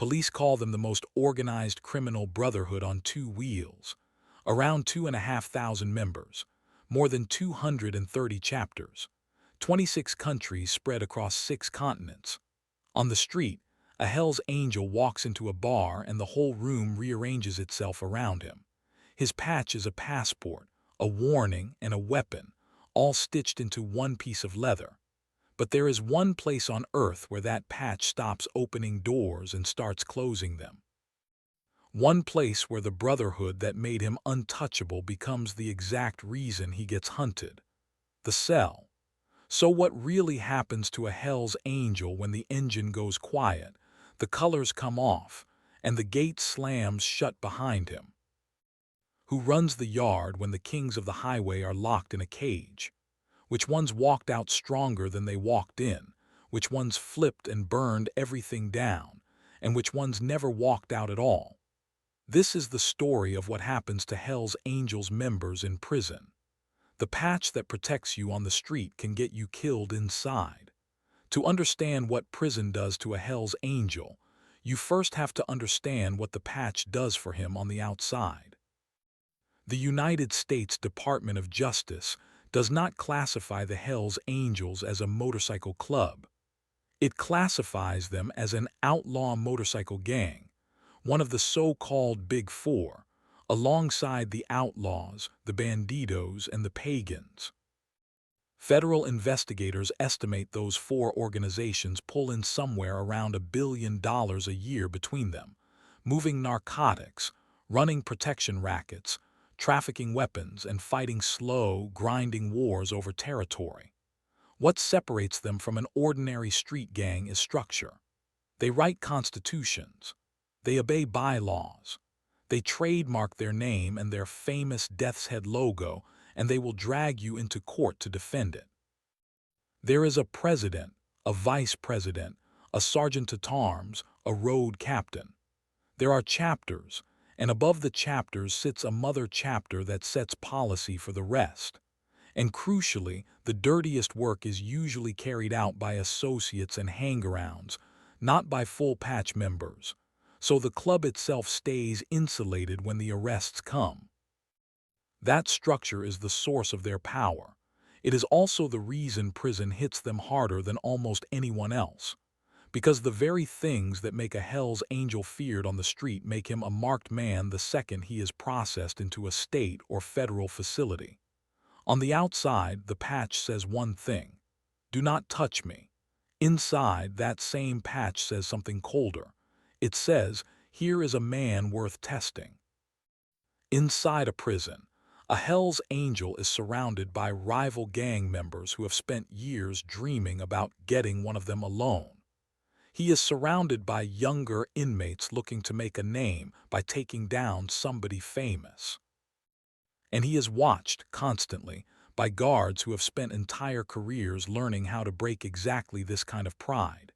Police call them the most organized criminal brotherhood on two wheels. Around 2,500 members, more than 230 chapters, 26 countries spread across 6 continents. On the street, a Hell's Angel walks into a bar and the whole room rearranges itself around him. His patch is a passport, a warning, and a weapon, all stitched into one piece of leather. But there is one place on Earth where that patch stops opening doors and starts closing them. One place where the brotherhood that made him untouchable becomes the exact reason he gets hunted. The cell. So what really happens to a Hell's Angel when the engine goes quiet, the colors come off, and the gate slams shut behind him? Who runs the yard when the kings of the highway are locked in a cage? Which ones walked out stronger than they walked in? Which ones flipped and burned everything down? And which ones never walked out at all? This is the story of what happens to Hell's Angels members in prison. The patch that protects you on the street can get you killed inside. To understand what prison does to a Hell's Angel, you first have to understand what the patch does for him on the outside. The United States Department of Justice does not classify the Hell's Angels as a motorcycle club. It classifies them as an outlaw motorcycle gang, one of the so-called Big Four, alongside the outlaws, the bandidos, and the pagans. Federal investigators estimate those 4 organizations pull in somewhere around $1 billion a year between them, moving narcotics, running protection rackets, trafficking weapons, and fighting slow, grinding wars over territory. What separates them from an ordinary street gang is structure. They write constitutions. They obey bylaws. They trademark their name and their famous Death's Head logo, and they will drag you into court to defend it. There is a president, a vice president, a sergeant-at-arms, a road captain. There are chapters, and above the chapters sits a mother chapter that sets policy for the rest. And crucially, the dirtiest work is usually carried out by associates and hang-arounds, not by full patch members. So the club itself stays insulated when the arrests come. That structure is the source of their power. It is also the reason prison hits them harder than almost anyone else. Because the very things that make a Hell's Angel feared on the street make him a marked man the second he is processed into a state or federal facility. On the outside, the patch says one thing: do not touch me. Inside, that same patch says something colder. It says, here is a man worth testing. Inside a prison, a Hell's Angel is surrounded by rival gang members who have spent years dreaming about getting one of them alone. He is surrounded by younger inmates looking to make a name by taking down somebody famous. And he is watched constantly by guards who have spent entire careers learning how to break exactly this kind of pride.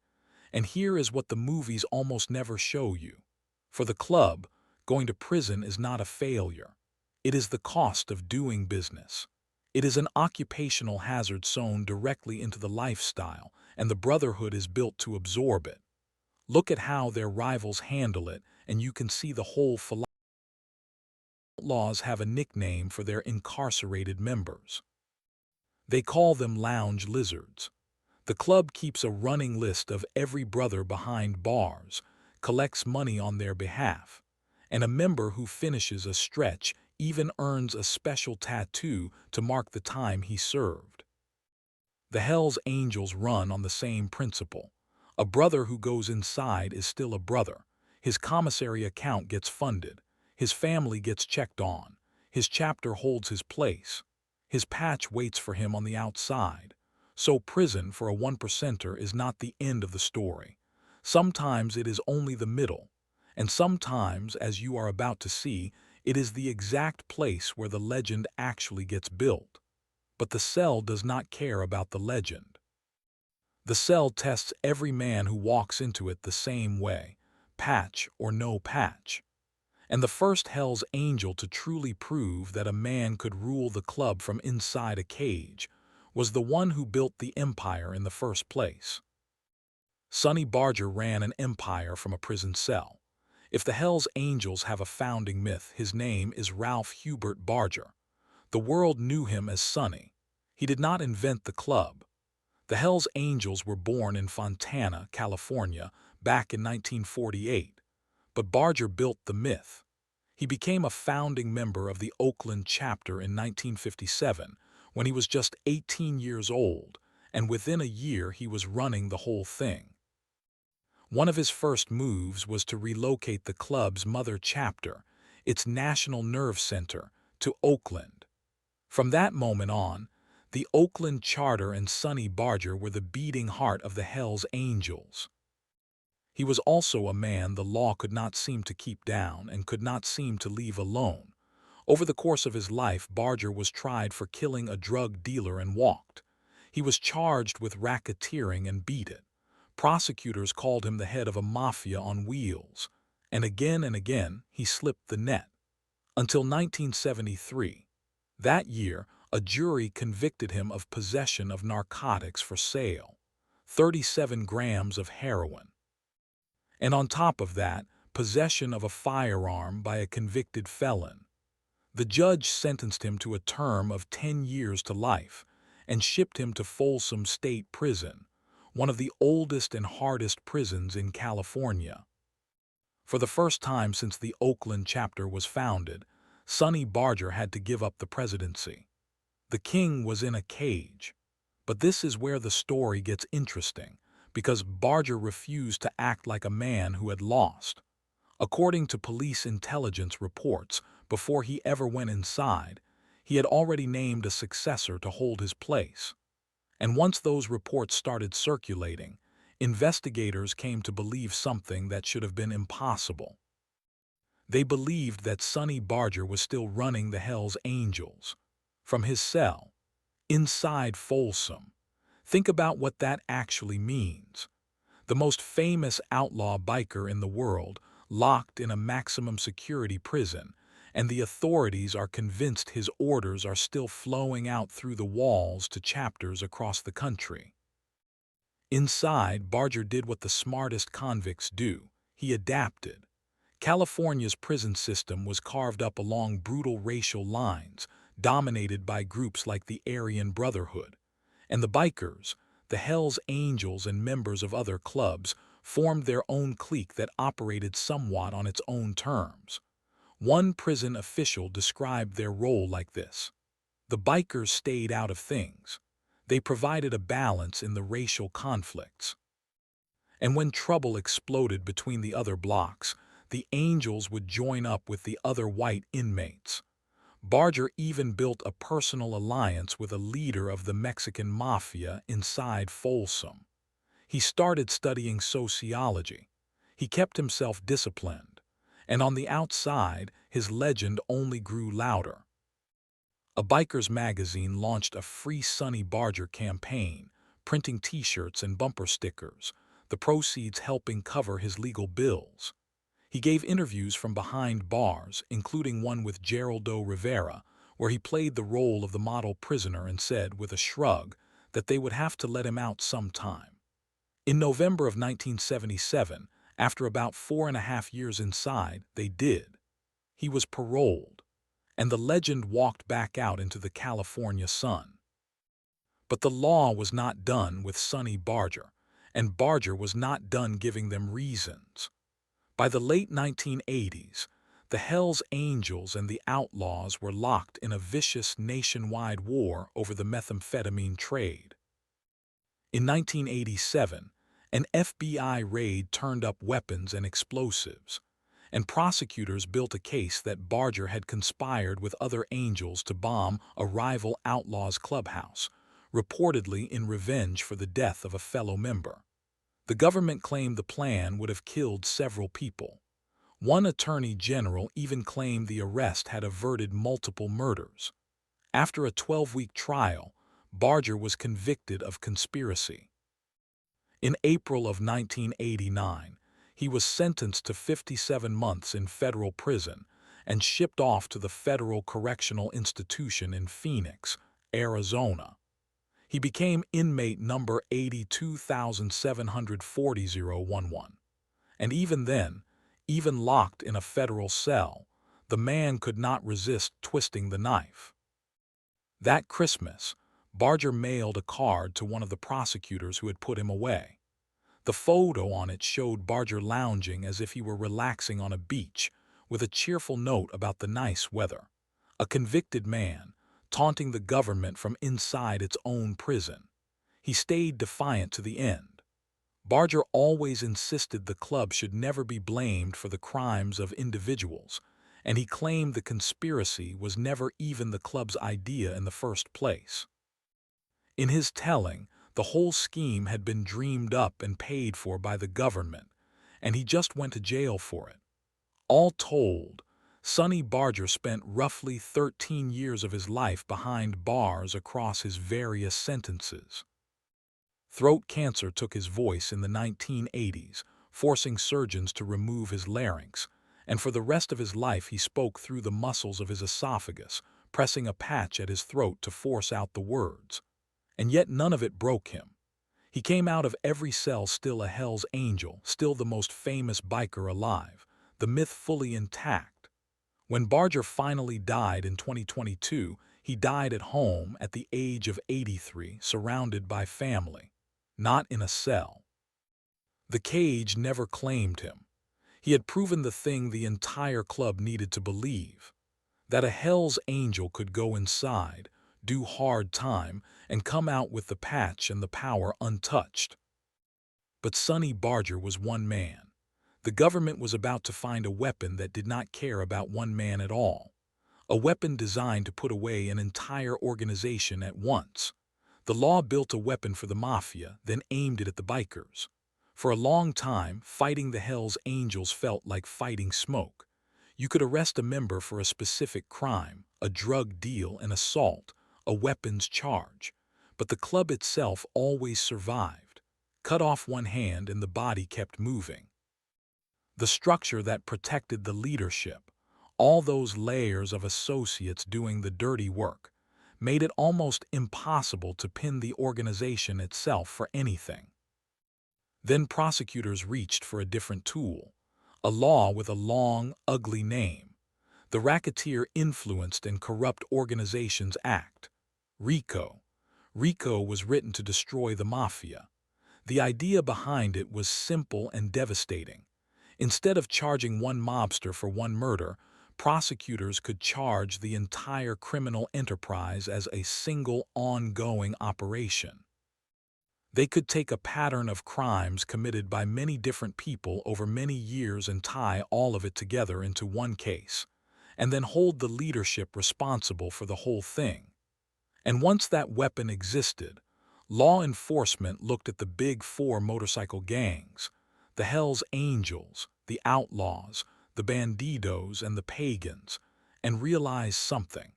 And here is what the movies almost never show you. For the club, going to prison is not a failure. It is the cost of doing business. It is an occupational hazard sewn directly into the lifestyle, and the Brotherhood is built to absorb it. Look at how their rivals handle it, and you can see the whole philosophy. Outlaws have a nickname for their incarcerated members. They call them lounge lizards. The club keeps a running list of every brother behind bars, collects money on their behalf, and a member who finishes a stretch even earns a special tattoo to mark the time he served. The Hell's Angels run on the same principle. A brother who goes inside is still a brother. His commissary account gets funded. His family gets checked on. His chapter holds his place. His patch waits for him on the outside. So prison for a 1%er is not the end of the story. Sometimes it is only the middle. And sometimes, as you are about to see, it is the exact place where the legend actually gets built. But the cell does not care about the legend. The cell tests every man who walks into it the same way, patch or no patch. And the first Hell's Angel to truly prove that a man could rule the club from inside a cage was the one who built the empire in the first place. Sonny Barger ran an empire from a prison cell. If the Hells Angels have a founding myth, his name is Ralph Hubert Barger. The world knew him as Sonny. He did not invent the club. The Hells Angels were born in Fontana, California, back in 1948, but Barger built the myth. He became a founding member of the Oakland chapter in 1957 when he was just 18 years old, and within a year he was running the whole thing. One of his first moves was to relocate the club's mother chapter, its national nerve center, to Oakland. From that moment on, the Oakland Charter and Sonny Barger were the beating heart of the Hells Angels. He was also a man the law could not seem to keep down and could not seem to leave alone. Over the course of his life, Barger was tried for killing a drug dealer and walked. He was charged with racketeering and beat it. Prosecutors called him the head of a mafia on wheels. And again, he slipped the net. Until 1973. That year, a jury convicted him of possession of narcotics for sale, 37 grams of heroin. And on top of that, possession of a firearm by a convicted felon. The judge sentenced him to a term of 10 years to life and shipped him to Folsom State Prison, one of the oldest and hardest prisons in California. For the first time since the Oakland chapter was founded, Sonny Barger had to give up the presidency. The king was in a cage. But this is where the story gets interesting, because Barger refused to act like a man who had lost. According to police intelligence reports, before he ever went inside, he had already named a successor to hold his place. And once those reports started circulating, investigators came to believe something that should have been impossible. They believed that Sonny Barger was still running the Hells Angels. From his cell, inside Folsom. Think about what that actually means. The most famous outlaw biker in the world, locked in a maximum security prison, and the authorities are convinced his orders are still flowing out through the walls to chapters across the country. Inside, Barger did what the smartest convicts do. He adapted. California's prison system was carved up along brutal racial lines, dominated by groups like the Aryan Brotherhood. And the bikers, the Hells Angels and members of other clubs, formed their own clique that operated somewhat on its own terms. One prison official described their role like this: the bikers stayed out of things. They provided a balance in the racial conflicts. And when trouble exploded between the other blocks, the Angels would join up with the other white inmates. Barger even built a personal alliance with a leader of the Mexican mafia inside Folsom. He started studying sociology. He kept himself disciplined. And on the outside, his legend only grew louder. A biker's magazine launched a free Sonny Barger campaign, printing t-shirts and bumper stickers, the proceeds helping cover his legal bills. He gave interviews from behind bars, including one with Geraldo Rivera, where he played the role of the model prisoner and said, with a shrug, that they would have to let him out sometime. In November of 1977, after about 4.5 years inside, they did. He was paroled, and the legend walked back out into the California sun. But the law was not done with Sonny Barger, and Barger was not done giving them reasons. By the late 1980s, the Hells Angels and the Outlaws were locked in a vicious nationwide war over the methamphetamine trade. In 1987, an FBI raid turned up weapons and explosives, and prosecutors built a case that Barger had conspired with other Angels to bomb a rival Outlaws clubhouse, reportedly in revenge for the death of a fellow member. The government claimed the plan would have killed several people. One attorney general even claimed the arrest had averted multiple murders. After a 12-week trial, Barger was convicted of conspiracy. In April of 1989, he was sentenced to 57 months in federal prison and shipped off to the Federal Correctional Institution in Phoenix, Arizona. He became inmate number 82,740,011. And even then, even locked in a federal cell, the man could not resist twisting the knife. That Christmas, Barger mailed a card to one of the prosecutors who had put him away. The photo on it showed Barger lounging as if he were relaxing on a beach, with a cheerful note about the nice weather. A convicted man, taunting the government from inside its own prison. He stayed defiant to the end. Barger always insisted the club should never be blamed for the crimes of individuals, and he claimed the conspiracy was never even the club's idea in the first place. In his telling, the whole scheme had been dreamed up and paid for by the government, and he just went to jail for it. All told, Sonny Barger spent roughly 13 years of his life behind bars across his various sentences. Throat cancer took his voice in the 1980s, forcing surgeons to remove his larynx, and for the rest of his life he spoke through the muscles of his esophagus, pressing a patch at his throat to force out the words. And yet none of it broke him. He came out of every cell still a Hell's Angel, still the most famous biker alive, the myth fully intact. When Barger finally died in 2022, he died at home at the age of 83, surrounded by family, not in a cell. The cage never claimed him. He had proven the thing the entire club needed to believe, that a Hell's Angel could go inside, do hard time, and come out with the patch and the power untouched. But Sonny Barger was one man. The government was about to find a weapon that did not care about one man at all. A weapon designed to put away an entire organization at once. The law built a weapon for the mafia, then aimed it at the bikers. For a long time, fighting the Hells Angels felt like fighting smoke. You could arrest a member for a specific crime, a drug deal, an assault, a weapons charge. But the club itself always survived. Cut off one hand and the body kept moving. The structure that protected the leadership, all those layers of associates doing the dirty work, made it almost impossible to pin the organization itself for anything. Then prosecutors reached for a different tool, a law with a long, ugly name, the Racketeer Influenced and Corrupt Organizations Act, RICO. RICO was written to destroy the mafia. The idea behind it was simple and devastating. Instead of charging one mobster for one murder, prosecutors could charge the entire criminal enterprise as a single ongoing operation. They could take a pattern of crimes committed by many different people over many years and tie all of it together into one case, and then hold the leadership responsible for the whole thing. And once that weapon existed, law enforcement looked at the big four motorcycle gangs, the Hells Angels, the Outlaws, the Bandidos, and the Pagans, and realized something.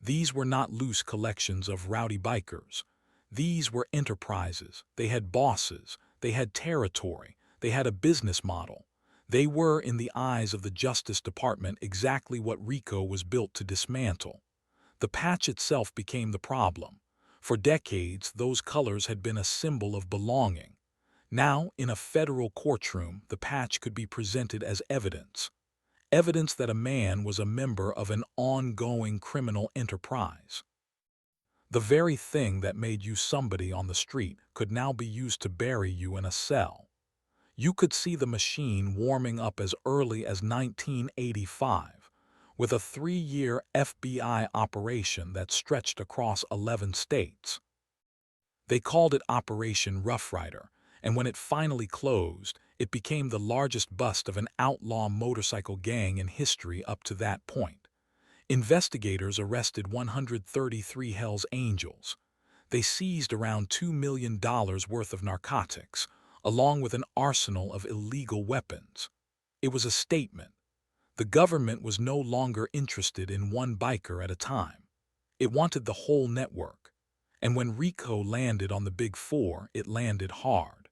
These were not loose collections of rowdy bikers. These were enterprises. They had bosses. They had territory. They had a business model. They were, in the eyes of the Justice Department, exactly what RICO was built to dismantle. The patch itself became the problem. For decades, those colors had been a symbol of belonging. Now, in a federal courtroom, the patch could be presented as evidence. Evidence that a man was a member of an ongoing criminal enterprise. The very thing that made you somebody on the street could now be used to bury you in a cell. You could see the machine warming up as early as 1985, with a 3-year FBI operation that stretched across 11 states. They called it Operation Rough Rider, and when it finally closed, it became the largest bust of an outlaw motorcycle gang in history up to that point. Investigators arrested 133 Hells Angels. They seized around $2 million worth of narcotics, along with an arsenal of illegal weapons. It was a statement. The government was no longer interested in one biker at a time. It wanted the whole network. And when RICO landed on the Big Four, it landed hard.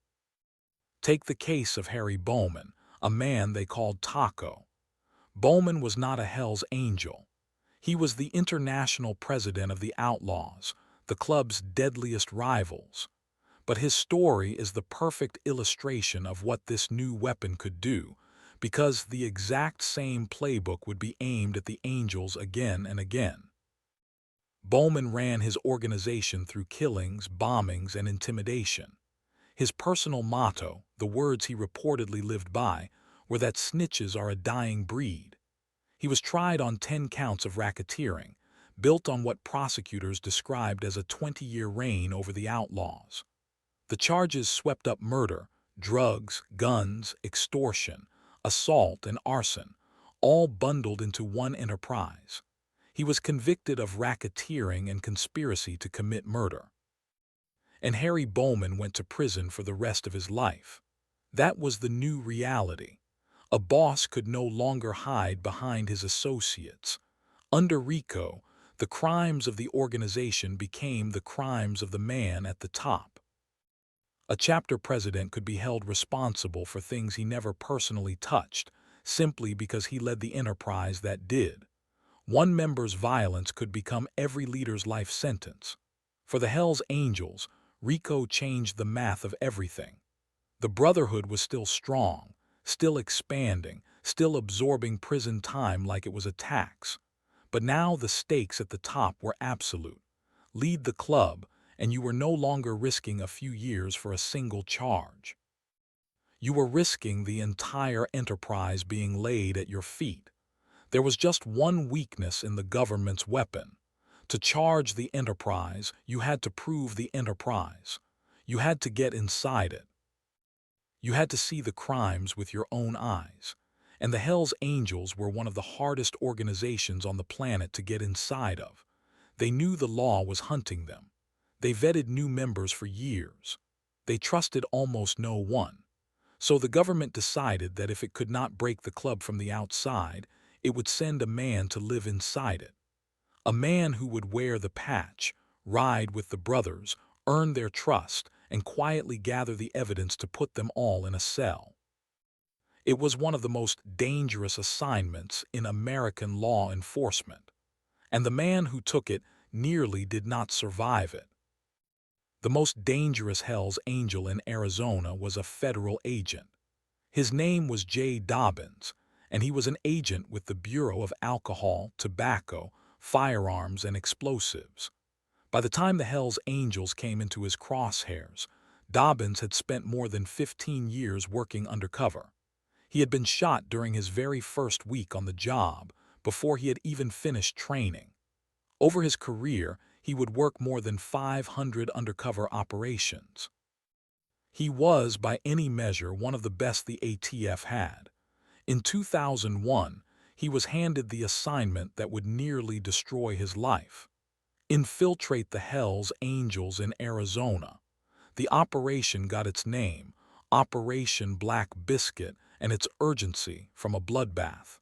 Take the case of Harry Bowman, a man they called Taco. Bowman was not a Hells Angel. He was the international president of the Outlaws, the club's deadliest rivals. But his story is the perfect illustration of what this new weapon could do, because the exact same playbook would be aimed at the Angels again and again. Bowman ran his organization through killings, bombings, and intimidation. His personal motto, the words he reportedly lived by, were that snitches are a dying breed. He was tried on 10 counts of racketeering, built on what prosecutors described as a 20-year reign over the outlaws. The charges swept up murder, drugs, guns, extortion, assault, and arson, all bundled into one enterprise. He was convicted of racketeering and conspiracy to commit murder. And Harry Bowman went to prison for the rest of his life. That was the new reality. A boss could no longer hide behind his associates. Under RICO, the crimes of the organization became the crimes of the man at the top. A chapter president could be held responsible for things he never personally touched, simply because he led the enterprise that did. One member's violence could become every leader's life sentence. For the Hells Angels, RICO changed the math of everything. The Brotherhood was still strong, still expanding, still absorbing prison time like it was a tax. But now the stakes at the top were absolute. Lead the club, and you were no longer risking a few years for a single charge. You were risking the entire enterprise being laid at your feet. There was just one weakness in the government's weapon. To charge the enterprise, you had to prove the enterprise. You had to get inside it. You had to see the crimes with your own eyes. And the Hells Angels were one of the hardest organizations on the planet to get inside of. They knew the law was hunting them. They vetted new members for years. They trusted almost no one. So the government decided that if it could not break the club from the outside, it would send a man to live inside it. A man who would wear the patch, ride with the brothers, earn their trust, and quietly gather the evidence to put them all in a cell. It was one of the most dangerous assignments in American law enforcement, and the man who took it nearly did not survive it. The most dangerous Hells Angel in Arizona was a federal agent. His name was Jay Dobbins, and he was an agent with the Bureau of Alcohol, Tobacco, Firearms, and Explosives. By the time the Hells Angels came into his crosshairs, Dobbins had spent more than 15 years working undercover. He had been shot during his very first week on the job, before he had even finished training. Over his career, he would work more than 500 undercover operations. He was, by any measure, one of the best the ATF had. In 2001, he was handed the assignment that would nearly destroy his life: infiltrate the Hells Angels in Arizona. The operation got its name, Operation Black Biscuit, and its urgency from a bloodbath.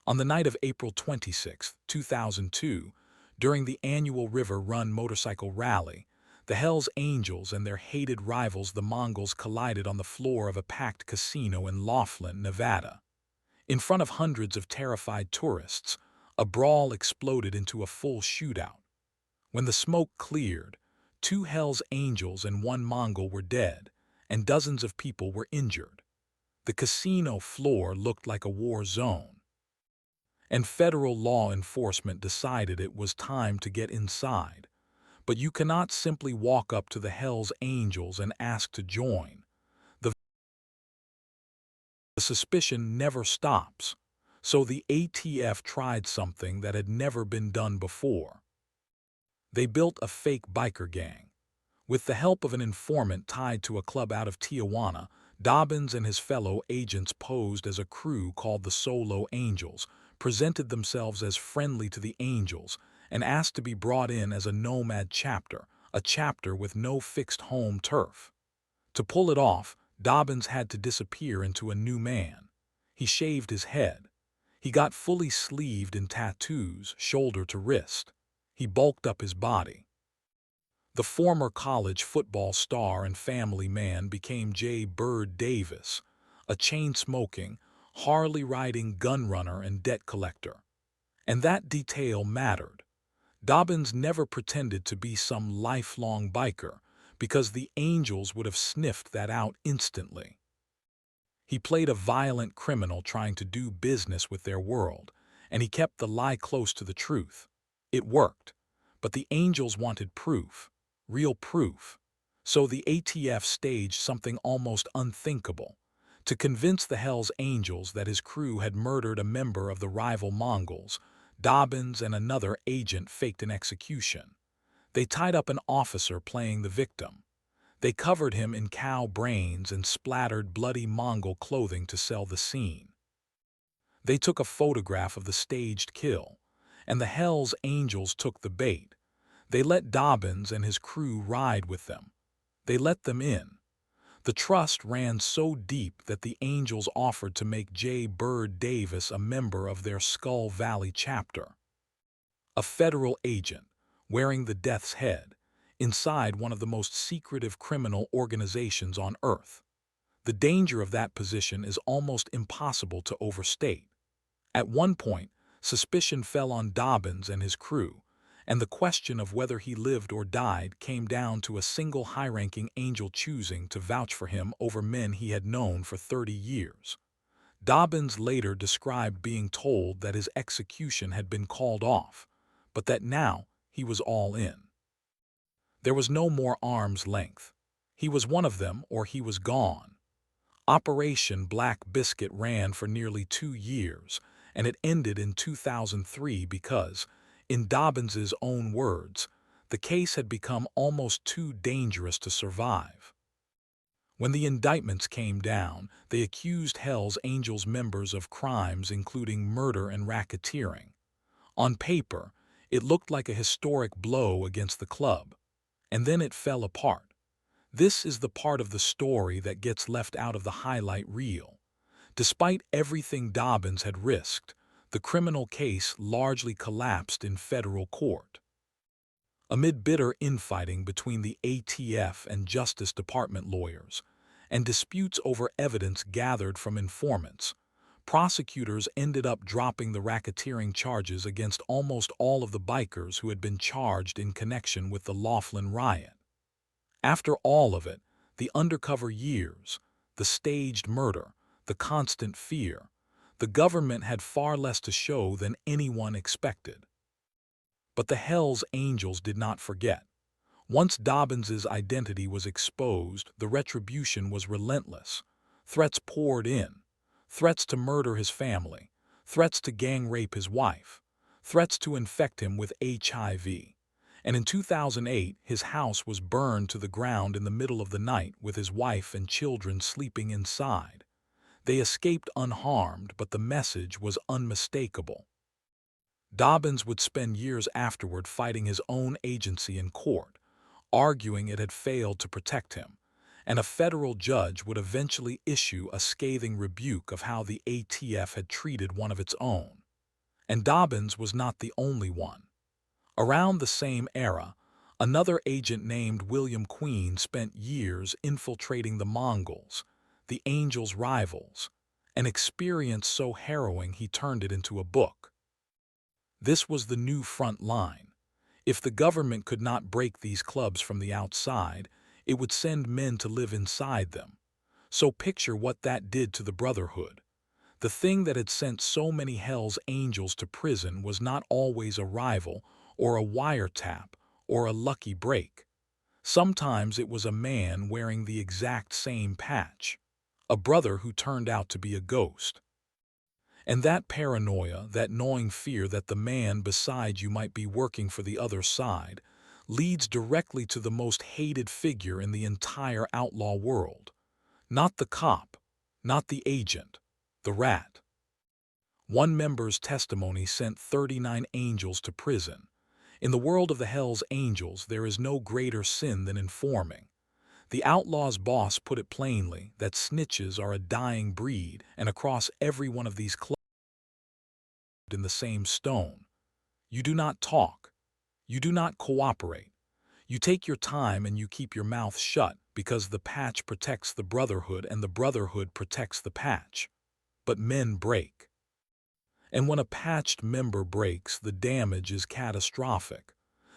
On the night of April 26, 2002, during the annual River Run motorcycle rally, the Hells Angels and their hated rivals the Mongols collided on the floor of a packed casino in Laughlin, Nevada. In front of hundreds of terrified tourists, a brawl exploded into a full shootout. When the smoke cleared, 2 Hells Angels and 1 Mongol were dead, and dozens of people were injured. The casino floor looked like a war zone. And federal law enforcement decided it was time to get inside. But you cannot simply walk up to the Hells Angels and ask to join. The suspicion never stops. So the ATF tried something that had never been done before. They built a fake biker gang. With the help of an informant tied to a club out of Tijuana, Dobbins and his fellow agents posed as a crew called the Solo Angels, presented themselves as friendly to the Angels, and asked to be brought in as a nomad chapter, a chapter with no fixed home turf. To pull it off, Dobbins had to disappear into a new man. He shaved his head. He got fully sleeved in tattoos, shoulder to wrist. He bulked up his body. The former college football star and family man became J. Bird Davis, a chain-smoking, Harley-riding gun runner and debt collector. And that detail mattered. Dobbins never pretended to be some lifelong biker because the angels would have sniffed that out instantly. He played a violent criminal trying to do business with their world, and he kept the lie close to the truth. It worked, but the angels wanted proof, real proof. So the ATF staged something almost unthinkable. To convince the Hells Angels that his crew had murdered a member of the rival Mongols, Dobbins and another agent faked an execution. They tied up an officer playing the victim. They covered him in cow brains and splattered bloody Mongol clothing to sell the scene. They took a photograph of the staged kill, and the Hells Angels took the bait. They let Dobbins and his crew ride with them. They let them in. The trust ran so deep that the Angels offered to make J. Bird Davis a member of their Skull Valley chapter. A federal agent, wearing the Death's Head, inside one of the most secretive criminal organizations on Earth. The danger of that position is almost impossible to overstate. At one point, suspicion fell on Dobbins and his crew, and the question of whether he lived or died came down to a single high-ranking angel choosing to vouch for him over men he had known for 30 years. Dobbins later described being told that his execution had been called off, but that now he was all in. There was no more arm's length. He was one of them or he was gone. Operation Black Biscuit ran for nearly 2 years, and it ended in 2003 because, in Dobbins's own words, the case had become almost too dangerous to survive. When the indictments came down, they accused Hells Angels members of crimes including murder and racketeering. On paper, it looked like a historic blow against the club. And then it fell apart. This is the part of the story that gets left out of the highlight reel. Despite everything Dobbins had risked, the criminal case largely collapsed in federal court. Amid bitter infighting between the ATF and Justice Department lawyers, and disputes over evidence gathered from informants, prosecutors ended up dropping the racketeering charges against almost all of the bikers who had been charged in connection with the Laughlin riot. After all of it, the undercover years, the staged murder, the constant fear, the government had far less to show than anyone expected. But the Hells Angels did not forget. Once Dobbins's identity was exposed, the retribution was relentless. Threats poured in. Threats to murder his family, threats to gang rape his wife, threats to infect him with HIV. And in 2008, his house was burned to the ground in the middle of the night with his wife and children sleeping inside. They escaped unharmed, but the message was unmistakable. Dobbins would spend years afterward fighting his own agency in court, arguing it had failed to protect him, and a federal judge would eventually issue a scathing rebuke of how the ATF had treated one of its own. And Dobbins was not the only one. Around the same era, another agent named William Queen spent years infiltrating the Mongols, the Angels' rivals, an experience so harrowing he turned it into a book. This was the new front line. If the government could not break these clubs from the outside, it would send men to live inside them. So picture what that did to the Brotherhood. The thing that had sent so many Hells Angels to prison was not always a rival or a wiretap or a lucky break. Sometimes it was a man wearing the exact same patch, a brother who turned out to be a ghost. And that paranoia, that gnawing fear that the man beside you might be working for the other side, leads directly to the most hated figure in the entire outlaw world. Not the cop, not the agent, the rat. One member's testimony sent 39 angels to prison. In the world of the Hells Angels, there is no greater sin than informing. The outlaw's boss put it plainly that snitches are a dying breed, and across every one of these clubs in the same stone. You do not talk. You do not cooperate. You take your time and you keep your mouth shut because the patch protects the Brotherhood and the Brotherhood protects the patch. But men break. And when a patched member breaks, the damage is catastrophic.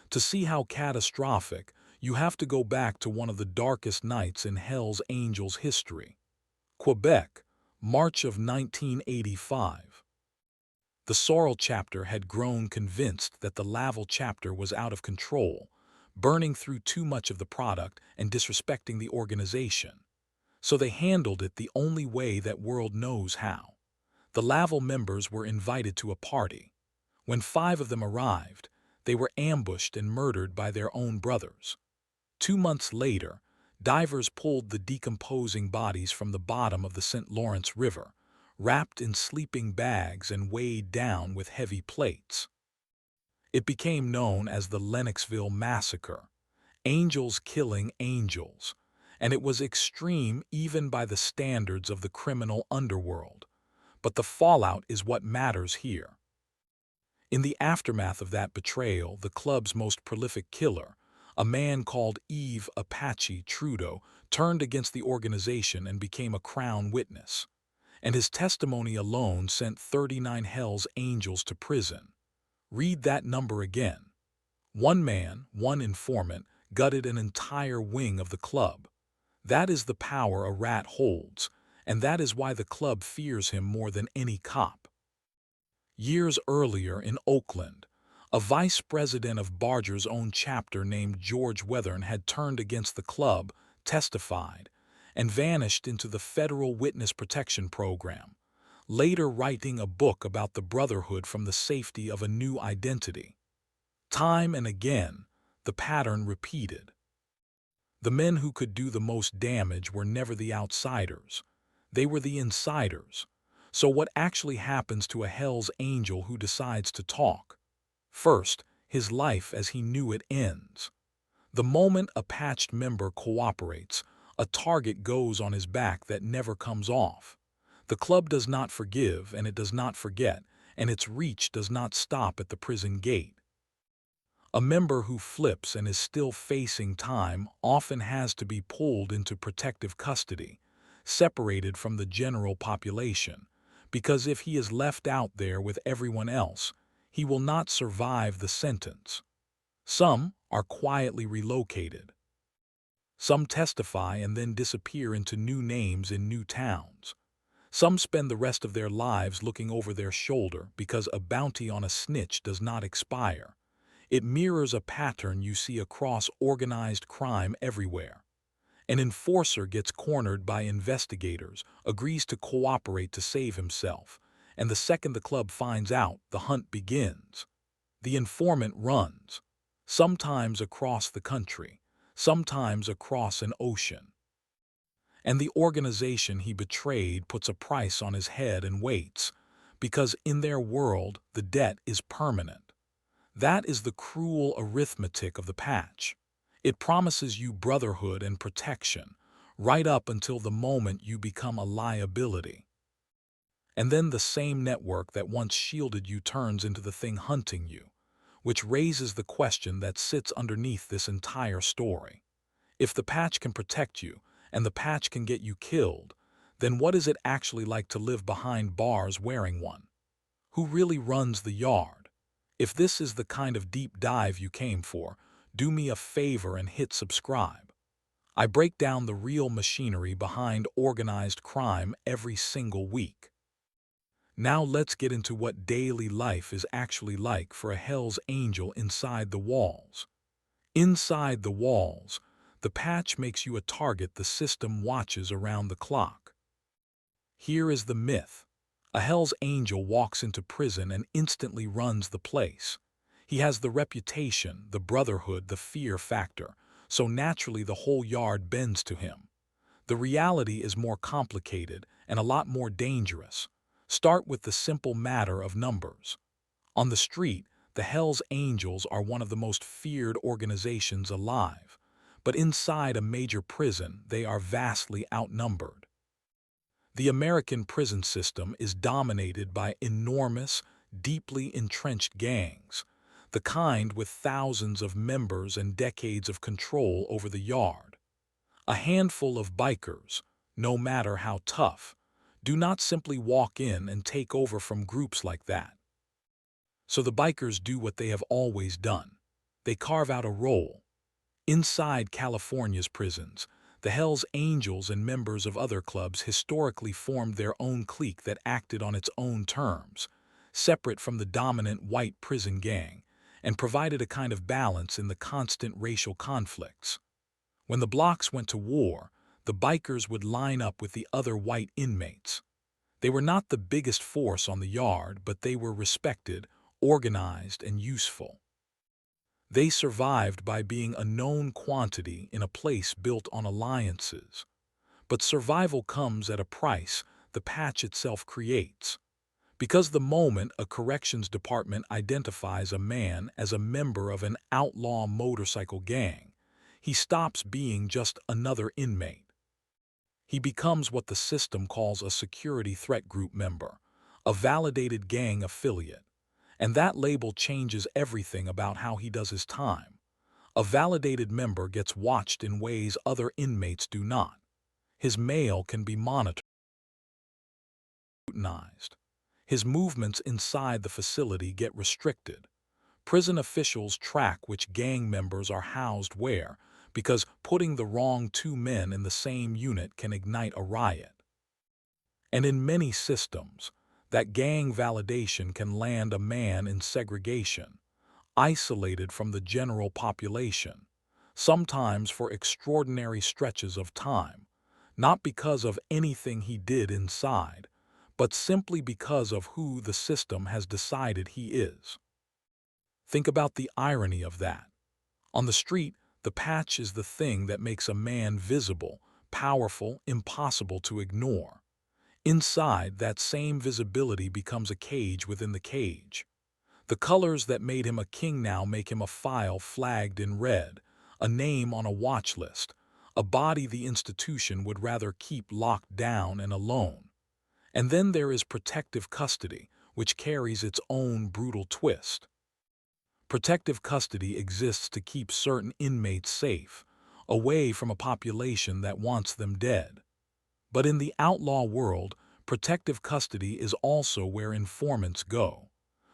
To see how catastrophic, you have to go back to one of the darkest nights in Hell's Angels history. Quebec, March of 1985. The Sorrel chapter had grown convinced that the Laval chapter was out of control, burning through too much of the product and disrespecting the organization. So they handled it the only way that world knows how. The Laval members were invited to a party. When 5 of them arrived, they were ambushed and murdered by their own brothers. 2 months later, divers pulled the decomposing bodies from the bottom of the St. Lawrence River, wrapped in sleeping bags and weighed down with heavy plates. It became known as the Lennoxville Massacre, angels killing angels, and it was extreme even by the standards of the criminal underworld. But the fallout is what matters here. In the aftermath of that betrayal, the club's most prolific killer, a man called Yves Apache Trudeau, turned against the organization and became a Crown witness. And his testimony alone sent 39 Hell's Angels to prison. Read that number again. One man, one informant, gutted an entire wing of the club. That is the power a rat holds, and that is why the club fears him more than any cop. Years earlier in Oakland, a vice president of Barger's own chapter named George Wethern had turned against the club, testified, and vanished into the Federal Witness Protection Program, later writing a book about the Brotherhood from the safety of a new identity. Time and again, the pattern repeated. The men who could do the most damage were never the outsiders. They were the insiders. So what actually happens to a Hell's Angel who decides to talk? First, his life as he knew it ends. The moment a patched member cooperates, a target goes on his back that never comes off. The club does not forgive and it does not forget, and its reach does not stop at the prison gate. A member who flips and is still facing time often has to be pulled into protective custody, separated from the general population, because if he is left out there with everyone else, he will not survive the sentence. Some are quietly relocated. Some testify and then disappear into new names in new towns. Some spend the rest of their lives looking over their shoulder because a bounty on a snitch does not expire. It mirrors a pattern you see across organized crime everywhere. An enforcer gets cornered by investigators, agrees to cooperate to save himself, and the second the club finds out, the hunt begins. The informant runs, sometimes across the country, sometimes across an ocean. And the organization he betrayed puts a price on his head and waits, because in their world the debt is permanent. That is the cruel arithmetic of the patch. It promises you brotherhood and protection, right up until the moment you become a liability. And then the same network that once shielded you turns into the thing hunting you, which raises the question that sits underneath this entire story. If the patch can protect you, and the patch can get you killed, then what is it actually like to live behind bars wearing one? Who really runs the yard? If this is the kind of deep dive you came for, do me a favor and hit subscribe. I break down the real machinery behind organized crime every single week. Now let's get into what daily life is actually like for a Hell's Angel inside the walls. Inside the walls, the patch makes you a target the system watches around the clock. Here is the myth. A Hell's Angel walks into prison and instantly runs the place. He has the reputation, the brotherhood, the fear factor, so naturally the whole yard bends to him. The reality is more complicated and a lot more dangerous. Start with the simple matter of numbers. On the street, the Hell's Angels are one of the most feared organizations alive, but inside a major prison, they are vastly outnumbered. The American prison system is dominated by enormous, deeply entrenched gangs, the kind with thousands of members and decades of control over the yard. A handful of bikers, no matter how tough, do not simply walk in and take over from groups like that. So the bikers do what they have always done. They carve out a role. Inside California's prisons, the Hells Angels and members of other clubs historically formed their own clique that acted on its own terms, separate from the dominant white prison gang, and provided a kind of balance in the constant racial conflicts. When the blocks went to war, the bikers would line up with the other white inmates. They were not the biggest force on the yard, but they were respected, organized, and useful. They survived by being a known quantity in a place built on alliances. But survival comes at a price the patch itself creates. Because the moment a corrections department identifies a man as a member of an outlaw motorcycle gang, he stops being just another inmate. He becomes what the system calls a security threat group member, a validated gang affiliate. And that label changes everything about how he does his time. A validated member gets watched in ways other inmates do not. His mail can be monitored, scrutinized. His movements inside the facility get restricted. Prison officials track which gang members are housed where, because putting the wrong two men in the same unit can ignite a riot. And in many systems, that gang validation can land a man in segregation, isolated from the general population, sometimes for extraordinary stretches of time, not because of anything he did inside, but simply because of who the system has decided he is. Think about the irony of that. On the street, the patch is the thing that makes a man visible, powerful, impossible to ignore. Inside, that same visibility becomes a cage within the cage. The colors that made him a king now make him a file flagged in red, a name on a watch list, a body the institution would rather keep locked down and alone. And then there is protective custody, which carries its own brutal twist. Protective custody exists to keep certain inmates safe, away from a population that wants them dead. But in the outlaw world, protective custody is also where informants go.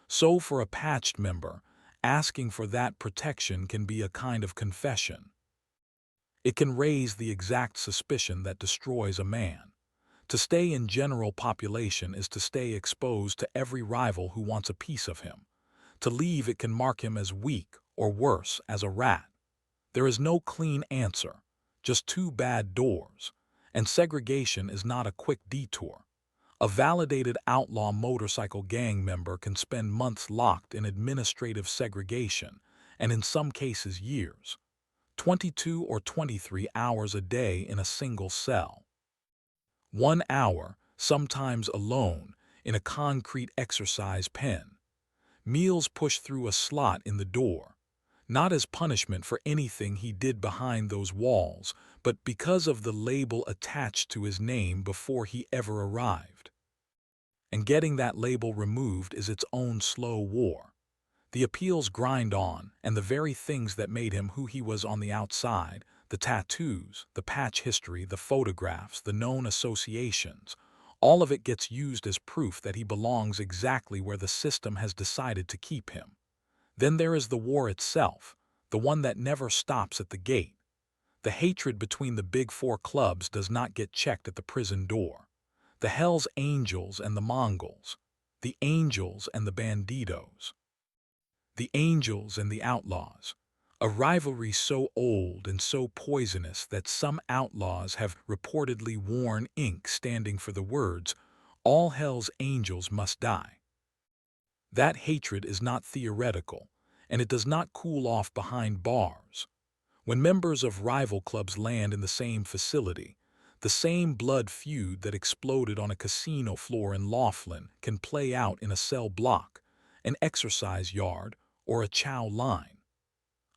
So for a patched member, asking for that protection can be a kind of confession. It can raise the exact suspicion that destroys a man. To stay in general population is to stay exposed to every rival who wants a piece of him. To leave it can mark him as weak, or worse, as a rat. There is no clean answer, just two bad doors. And segregation is not a quick detour. A validated outlaw motorcycle gang member can spend months locked in administrative segregation, and in some cases years. 22 or 23 hours a day in a single cell. 1 hour, sometimes alone, in a concrete exercise pen. Meals pushed through a slot in the door. Not as punishment for anything he did behind those walls, but because of the label attached to his name before he ever arrived. And getting that label removed is its own slow war. The appeals grind on, and the very things that made him who he was on the outside, the tattoos, the patch history, the photographs, the known associations, all of it gets used as proof that he belongs exactly where the system has decided to keep him. Then there is the war itself, the one that never stops at the gate. The hatred between the big four clubs does not get checked at the prison door. The Hells Angels and the Mongols, the Angels and the Bandidos, the Angels and the Outlaws, a rivalry so old and so poisonous that some outlaws have reportedly worn ink standing for the words, "All Hells Angels must die." That hatred is not theoretical, and it does not cool off behind bars. When members of rival clubs land in the same facility, the same blood feud that exploded on a casino floor in Laughlin can play out in a cell block, an exercise yard, or a chow line.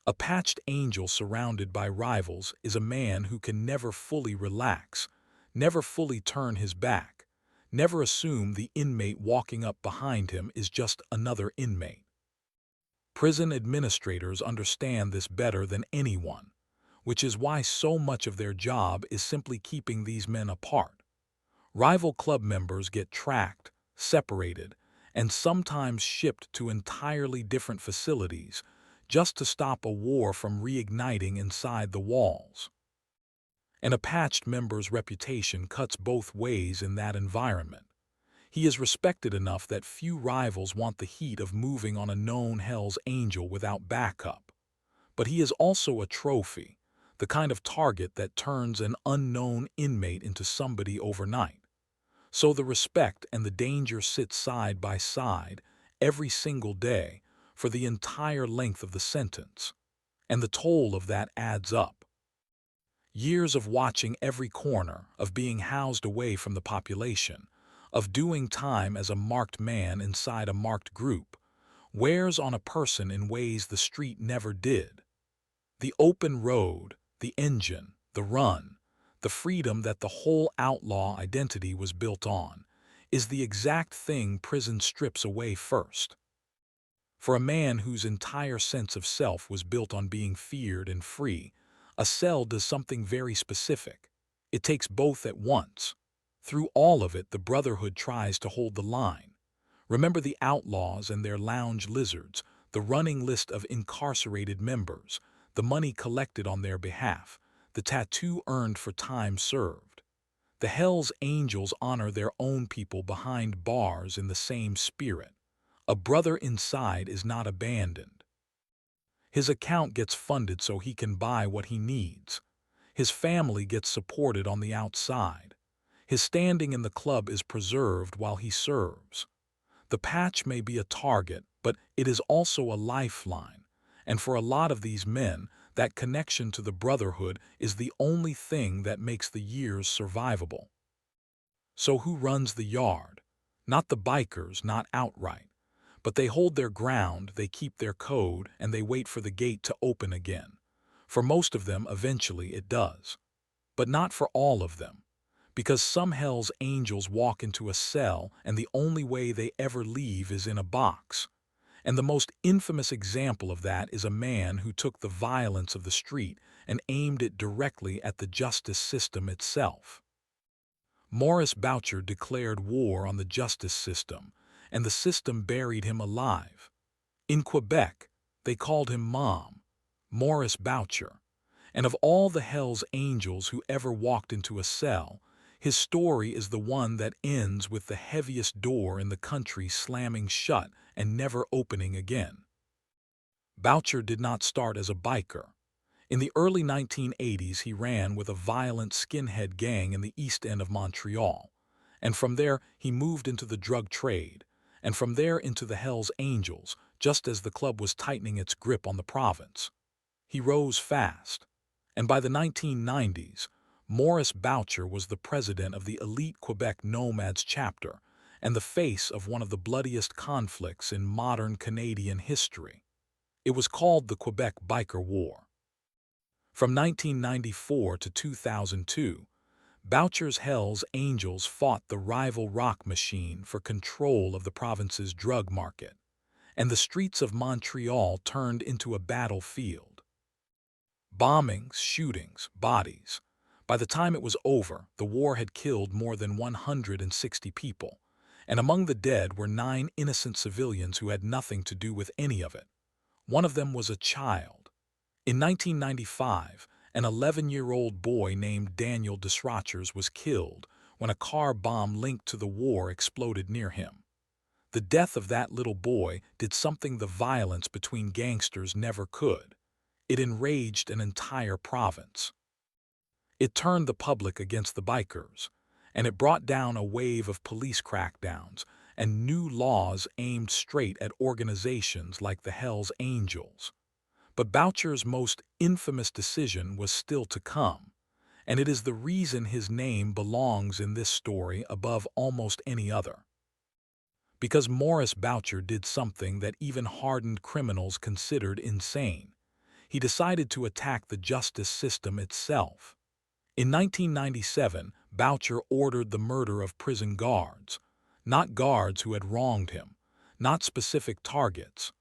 A patched angel surrounded by rivals is a man who can never fully relax, never fully turn his back, never assume the inmate walking up behind him is just another inmate. Prison administrators understand this better than anyone, which is why so much of their job is simply keeping these men apart. Rival club members get tracked, separated, and sometimes shipped to entirely different facilities just to stop a war from reigniting inside the walls. And a patched member's reputation cuts both ways in that environment. He is respected enough that few rivals want the heat of moving on a known Hell's Angel without backup. But he is also a trophy, the kind of target that turns an unknown inmate into somebody overnight. So the respect and the danger sit side by side every single day for the entire length of the sentence. And the toll of that adds up. Years of watching every corner, of being housed away from the population, of doing time as a marked man inside a marked group, wears on a person in ways the street never did. The open road, the engine, the run, the freedom that the whole outlaw identity was built on, is the exact thing prison strips away first. For a man whose entire sense of self was built on being feared and free, a cell does something very specific. It takes both at once. Through all of it, the Brotherhood tries to hold the line. Remember the outlaws and their lounge lizards, the running list of incarcerated members, the money collected on their behalf, the tattoo earned for time served. The Hell's Angels honor their own people behind bars in the same spirit. A brother inside is not abandoned. His account gets funded so he can buy what he needs. His family gets supported on the outside. His standing in the club is preserved while he serves. The patch may be a target, but it is also a lifeline. And for a lot of these men, that connection to the Brotherhood is the only thing that makes the years survivable. So who runs the yard? Not the bikers, not outright. But they hold their ground, they keep their code, and they wait for the gate to open again. For most of them, eventually it does. But not for all of them. Because some Hell's Angels walk into a cell and the only way they ever leave is in a box. And the most infamous example of that is a man who took the violence of the street and aimed it directly at the justice system itself. Maurice Boucher declared war on the justice system, and the system buried him alive. In Quebec, they called him Mom, Maurice Boucher. And of all the Hell's Angels who ever walked into a cell, his story is the one that ends with the heaviest door in the country slamming shut and never opening again. Boucher did not start as a biker. In the early 1980s, he ran with a violent skinhead gang in the East End of Montreal. And from there, he moved into the drug trade, and from there into the Hell's Angels, just as the club was tightening its grip on the province. He rose fast. And by the 1990s, Maurice Boucher was the president of the elite Quebec Nomads chapter and the face of one of the bloodiest conflicts in modern Canadian history. It was called the Quebec Biker War. From 1994 to 2002, Boucher's Hell's Angels fought the rival rock machine for control of the province's drug market, and the streets of Montreal turned into a battlefield. Bombings, shootings, bodies. By the time it was over, the war had killed more than 160 people, and among the dead were 9 innocent civilians who had nothing to do with any of it. One of them was a child. In 1995, an 11-year-old boy named Daniel Desrochers was killed when a car bomb linked to the war exploded near him. The death of that little boy did something the violence between gangsters never could. It enraged an entire province. It turned the public against the bikers, and it brought down a wave of police crackdowns and new laws aimed straight at organizations like the Hell's Angels. But Boucher's most infamous decision was still to come, and it is the reason his name belongs in this story above almost any other. Because Maurice Boucher did something that even hardened criminals considered insane. He decided to attack the justice system itself. In 1997, Boucher ordered the murder of prison guards, not guards who had wronged him, not specific targets.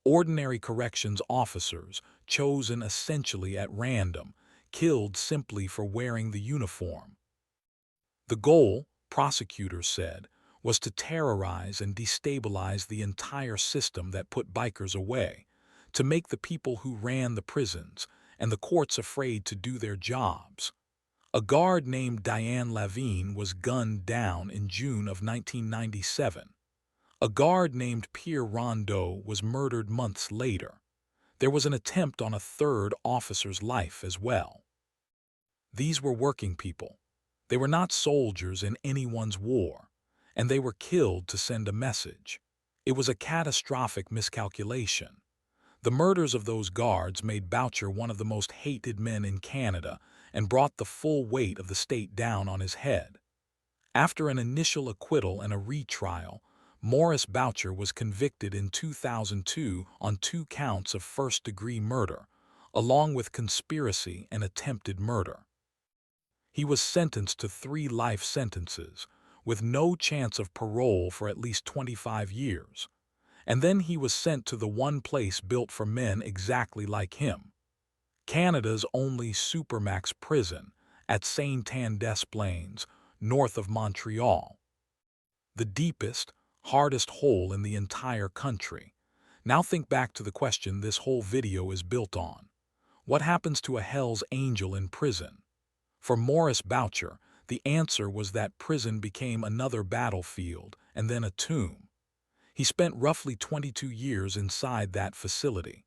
Ordinary corrections officers, chosen essentially at random, killed simply for wearing the uniform. The goal, prosecutors said, was to terrorize and destabilize the entire system that put bikers away, to make the people who ran the prisons and the courts afraid to do their jobs. A guard named Diane Lavigne was gunned down in June of 1997. A guard named Pierre Rondeau was murdered months later. There was an attempt on a third officer's life as well. These were working people. They were not soldiers in anyone's war, and they were killed to send a message. It was a catastrophic miscalculation. The murders of those guards made Boucher one of the most hated men in Canada and brought the full weight of the state down on his head. After an initial acquittal and a retrial, Maurice Boucher was convicted in 2002 on 2 counts of first-degree murder, along with conspiracy and attempted murder. He was sentenced to 3 life sentences, with no chance of parole for at least 25 years. And then he was sent to the one place built for men exactly like him, Canada's only supermax prison at Saint-Anne-des-Plaines, north of Montreal. The deepest, hardest hole in the entire country. Now think back to the question this whole video is built on. What happens to a Hell's Angel in prison? For Maurice Boucher, the answer was that prison became another battlefield and then a tomb. He spent roughly 22 years inside that facility.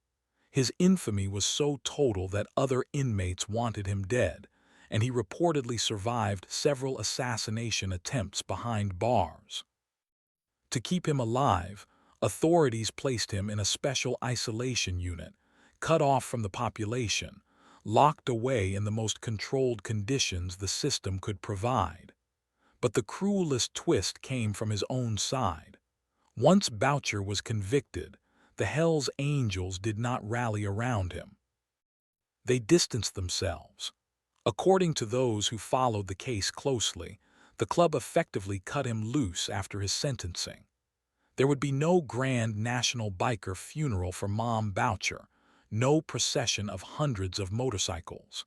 His infamy was so total that other inmates wanted him dead, and he reportedly survived several assassination attempts behind bars. To keep him alive, authorities placed him in a special isolation unit, cut off from the population, locked away in the most controlled conditions the system could provide. But the cruelest twist came from his own side. Once Boucher was convicted, the Hell's Angels did not rally around him. They distanced themselves. According to those who followed the case closely, the club effectively cut him loose after his sentencing. There would be no grand national biker funeral for Mom Boucher, no procession of hundreds of motorcycles.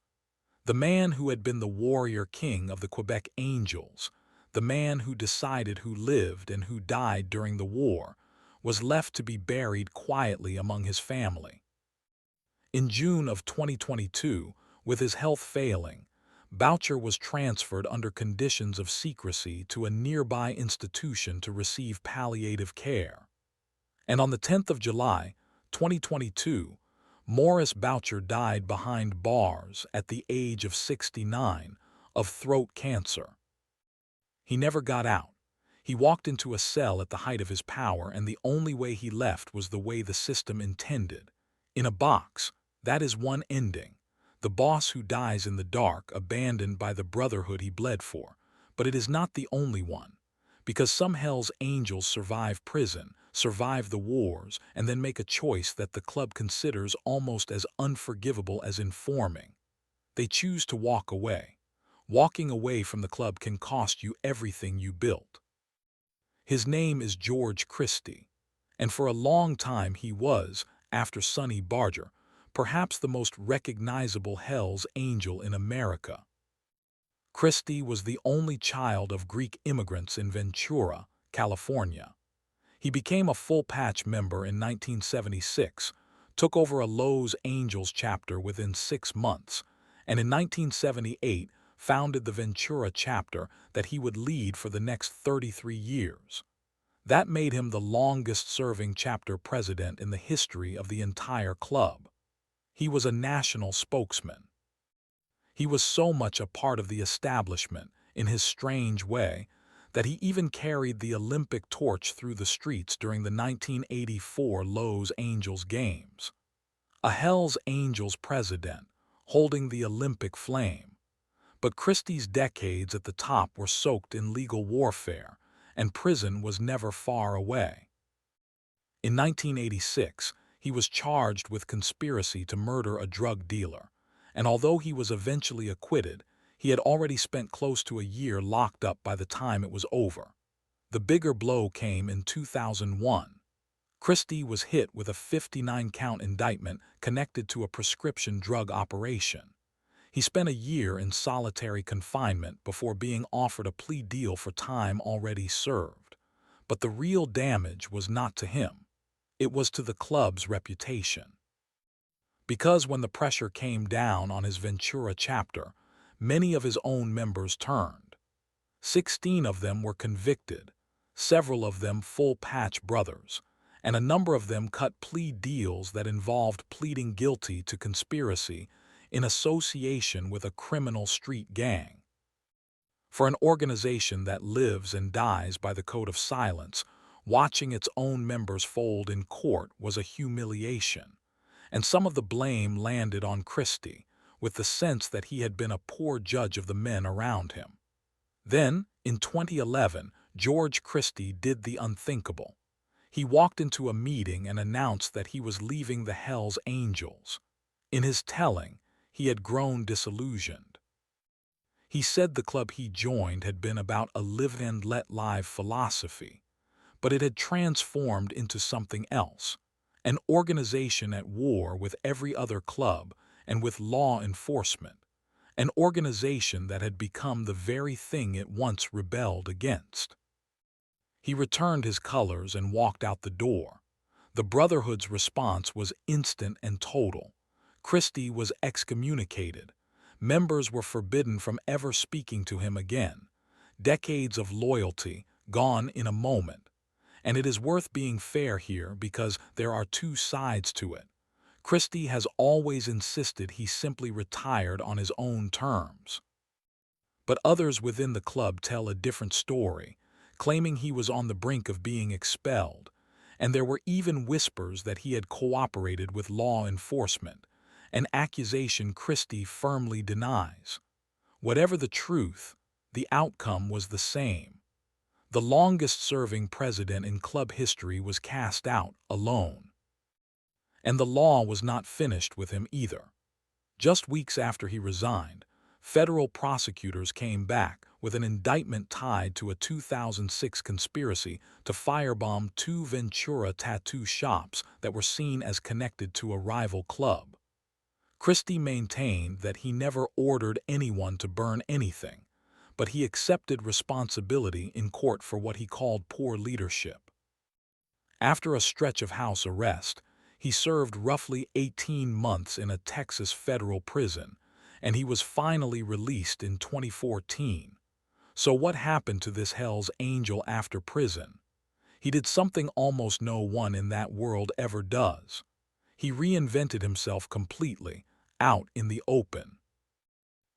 The man who had been the warrior king of the Quebec Angels, the man who decided who lived and who died during the war, was left to be buried quietly among his family. In June of 2022, with his health failing, Boucher was transferred under conditions of secrecy to a nearby institution to receive palliative care. And on the 10th of July, 2022, Maurice Boucher died behind bars at the age of 69 of throat cancer. He never got out. He walked into a cell at the height of his power, and the only way he left was the way the system intended. In a box. That is one ending. The boss who dies in the dark, abandoned by the Brotherhood he bled for. But it is not the only one. Because some Hell's Angels survive prison, survive the wars, and then make a choice that the club considers almost as unforgivable as informing. They choose to walk away. Walking away from the club can cost you everything you built. His name is George Christie, and for a long time he was, after Sonny Barger, perhaps the most recognizable Hell's Angel in America. Christie was the only child of Greek immigrants in Ventura, California. He became a full-patch member in 1976, took over a Los Angels chapter within 6 months, and in 1978 founded the Ventura chapter that he would lead for the next 33 years. That made him the longest-serving chapter president in the history of the entire club. He was a national spokesman. He was so much a part of the establishment, in his strange way, that he even carried the Olympic torch through the streets during the 1984 Los Angels Games. A Hell's Angels president, holding the Olympic flame. But Christie's decades at the top were soaked in legal warfare, and prison was never far away. In 1986, he was charged with conspiracy to murder a drug dealer, and although he was eventually acquitted, he had already spent close to a year locked up by the time it was over. The bigger blow came in 2001. Christie was hit with a 59-count indictment connected to a prescription drug operation. He spent a year in solitary confinement before being offered a plea deal for time already served. But the real damage was not to him. It was to the club's reputation. Because when the pressure came down on his Ventura chapter, many of his own members turned. 16 of them were convicted, several of them full-patch brothers, and a number of them cut plea deals that involved pleading guilty to conspiracy in association with a criminal street gang. For an organization that lives and dies by the code of silence, watching its own members fold in court was a humiliation, and some of the blame landed on Christie, with the sense that he had been a poor judge of the men around him. Then, in 2011, George Christie did the unthinkable. He walked into a meeting and announced that he was leaving the Hells Angels. In his telling, he had grown disillusioned. He said the club he joined had been about a live and let live philosophy, but it had transformed into something else, an organization at war with every other club and with law enforcement, an organization that had become the very thing it once rebelled against. He returned his colors and walked out the door. The Brotherhood's response was instant and total. Christie was excommunicated. Members were forbidden from ever speaking to him again. Decades of loyalty gone in a moment. And it is worth being fair here because there are two sides to it. Christie has always insisted he simply retired on his own terms. But others within the club tell a different story, claiming he was on the brink of being expelled, and there were even whispers that he had cooperated with law enforcement, an accusation Christie firmly denies. Whatever the truth, the outcome was the same. The longest-serving president in club history was cast out alone. And the law was not finished with him either. Just weeks after he resigned, federal prosecutors came back with an indictment tied to a 2006 conspiracy to firebomb 2 Ventura tattoo shops that were seen as connected to a rival club. Christie maintained that he never ordered anyone to burn anything, but he accepted responsibility in court for what he called poor leadership. After a stretch of house arrest, he served roughly 18 months in a Texas federal prison, and he was finally released in 2014. So what happened to this Hell's Angel after prison? He did something almost no one in that world ever does. He reinvented himself completely, out in the open.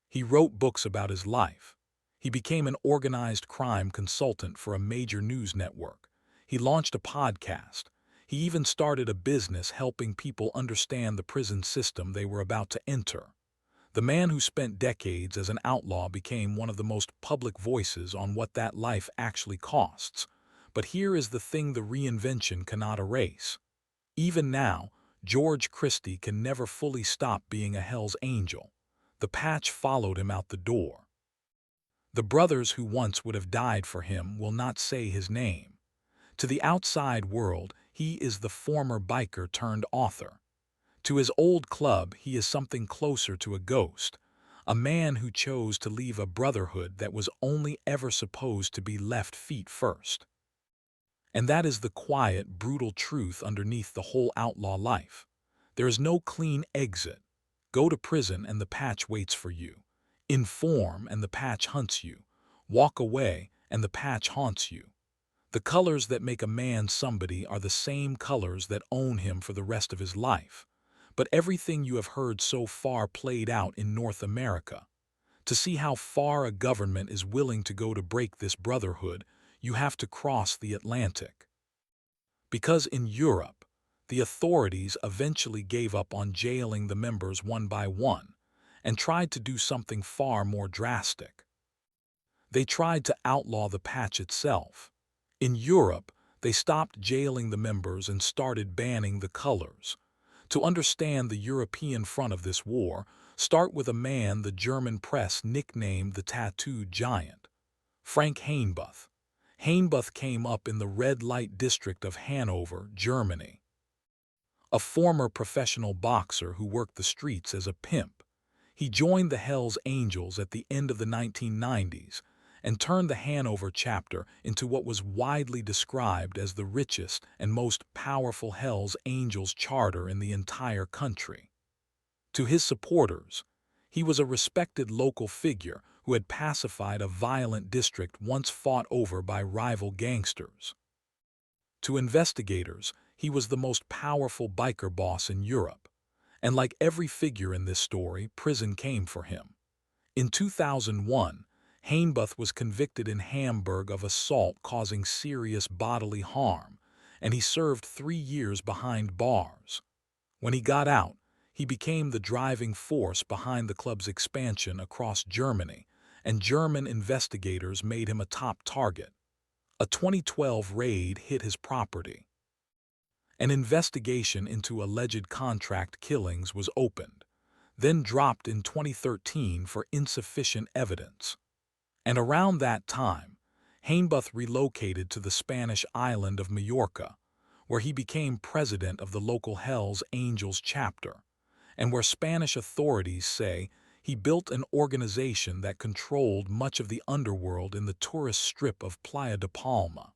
He wrote books about his life. He became an organized crime consultant for a major news network. He launched a podcast. He even started a business helping people understand the prison system they were about to enter. The man who spent decades as an outlaw became one of the most public voices on what that life actually costs. But here is the thing the reinvention cannot erase. Even now, George Christie can never fully stop being a Hell's Angel. The patch followed him out the door. The brothers who once would have died for him will not say his name. To the outside world, he is the former biker turned author. To his old club, he is something closer to a ghost, a man who chose to leave a brotherhood that was only ever supposed to be left feet first. And that is the quiet, brutal truth underneath the whole outlaw life. There is no clean exit. Go to prison and the patch waits for you. Inform and the patch hunts you. Walk away and the patch haunts you. The colors that make a man somebody are the same colors that own him for the rest of his life. But everything you have heard so far played out in North America. To see how far a government is willing to go to break this brotherhood, you have to cross the Atlantic. Because in Europe, the authorities eventually gave up on jailing the members one by one and tried to do something far more drastic. They tried to outlaw the patch itself. In Europe, they stopped jailing the members and started banning the colors. To understand the European front of this war, start with a man the German press nicknamed the Tattooed Giant, Frank Hainbuth. Hainbuth came up in the red light district of Hanover, Germany. A former professional boxer who worked the streets as a pimp, He joined the Hells Angels at the end of the 1990s and turned the Hanover chapter into what was widely described as the richest and most powerful Hells Angels charter in the entire country. To his supporters, he was a respected local figure who had pacified a violent district once fought over by rival gangsters. To investigators, he was the most powerful biker boss in Europe, and like every figure in this story, prison came for him. In 2001, Hainbuth was convicted in Hamburg of assault causing serious bodily harm, and he served 3 years behind bars. When he got out, he became the driving force behind the club's expansion across Germany, and German investigators made him a top target. A 2012 raid hit his property. An investigation into alleged contract killings was opened, then dropped in 2013 for insufficient evidence. And around that time, Hainbuth relocated to the Spanish island of Majorca, where he became president of the local Hells Angels chapter, and where Spanish authorities say he built an organization that controlled much of the underworld in the tourist strip of Playa de Palma.